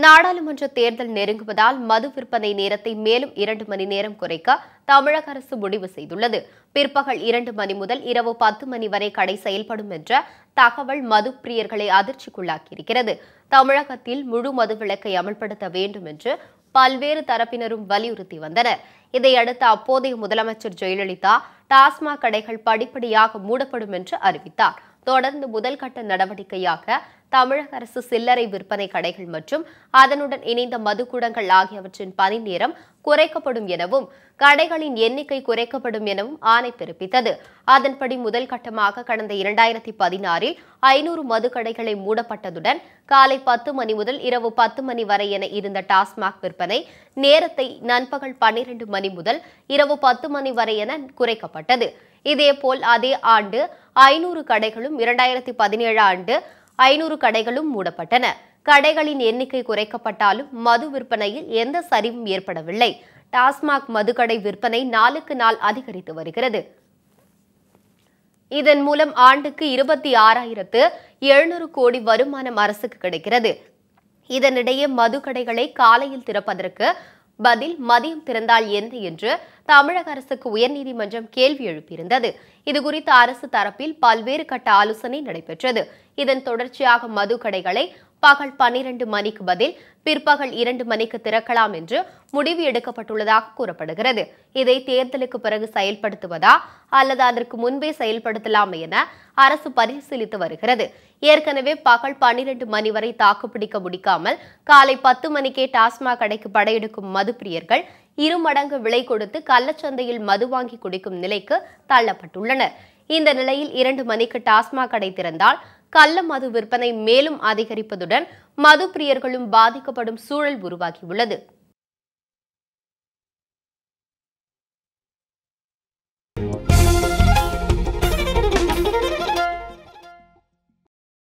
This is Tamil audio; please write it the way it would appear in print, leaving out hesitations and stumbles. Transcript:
நாடாளுமன்ற தேர்தல் நெருங்குவதால் மது விற்பனை நேரத்தை மேலும் 2 மணி நேரம் குறைக்க தமிழக அரசு முடிவு செய்துள்ளது. பிற்பகல் 2 மணி முதல் இரவு 10 மணி வரை கடை செயல்படும் என்ற தகவல் மது பிரியர்களை அதிர்ச்சிக்குள்ளாக்கியிருக்கிறது. தமிழகத்தில் முழு மதுவிலக்கை அமல்படுத்த வேண்டும் என்று பல்வேறு தரப்பினரும் வலியுறுத்தி வந்தனர். இதையடுத்து அப்போதைய முதலமைச்சர் ஜெயலலிதா டாஸ்மாக் கடைகள் படிப்படியாக மூடப்படும் என்று அறிவித்தார். தொடர்ந்து முதல் கட்ட நடவடிக்கையாக தமிழக அரசு சில்லறை விற்பனை கடைகள் மற்றும் அதனுடன் இணைந்த மதுக்கூடங்கள் ஆகியவற்றின் பணி நேரம் குறைக்கப்படும் எனவும் கடைகளின் எண்ணிக்கை குறைக்கப்படும் எனவும் ஆணை பிறப்பித்தது. அதன்படி முதல் கட்டமாக கடந்த 2016 500 மதுக்கடைகளை மூடப்பட்டதுடன் காலை 10 மணி முதல் இரவு 10 மணி வரை என இருந்த டாஸ்மாக் விற்பனை நேரத்தை நண்பகல் 12 மணி முதல் இரவு 10 மணி வரை என குறைக்கப்பட்டது. இதேபோல் அதே ஆண்டு 500 கடைகளும் 2017 ஆண்டு 500 கடைகளும் மூடப்பட்டன. கடைகளின் எண்ணிக்கை குறைக்கப்பட்டாலும் மது விற்பனையில் எந்த சரிவும் ஏற்படவில்லை. டாஸ்மாக் மதுக்கடை விற்பனை நாளுக்கு நாள் அதிகரித்து வருகிறது. இதன் மூலம் ஆண்டுக்கு 26,700 கோடி வருமானம் அரசுக்கு கிடைக்கிறது. இதனிடையே மதுக்கடைகளை காலையில் திறப்பதற்கு பதில் மதியம் திறந்தால் என்ன என்று தமிழக அரசுக்கு உயர்நீதிமன்றம் கேள்வி எழுப்பியிருந்தது. இதுகுறித்து அரசு தரப்பில் பல்வேறு கட்ட ஆலோசனை நடைபெற்றது. இதன் தொடர்ச்சியாக மதுக்கடைகளை பகல் 12 மணிக்கு பதில் பிற்பகல் 2 மணிக்கு திறக்கலாம் என்று முடிவு எடுக்கப்பட்டுள்ளதாக கூறப்படுகிறது. இதை தேர்தலுக்கு பிறகு செயல்படுத்துவதா அல்லது அதற்கு முன்பே செயல்படுத்தலாம் என அரசு பரிசீலித்து வருகிறது. ஏற்கனவே பகல் 12 மணி வரை தாக்குப்பிடிக்க முடிக்காமல் காலை 10 மணிக்கே டாஸ்மாக் கடைக்கு படையெடுக்கும் மது பிரியர்கள் 2 மடங்கு விலை கொடுத்து கள்ளச்சந்தையில் மது வாங்கி குடிக்கும் நிலைக்கு தள்ளப்பட்டுள்ளனர். இந்த நிலையில் 2 மணிக்கு டாஸ்மாக் கடை திறந்தால் கள்ள மது விற்பனை மேலும் அதிகரிப்பதுடன் மது பிரியர்களும் பாதிக்கப்படும் சூழல் உருவாகியுள்ளது.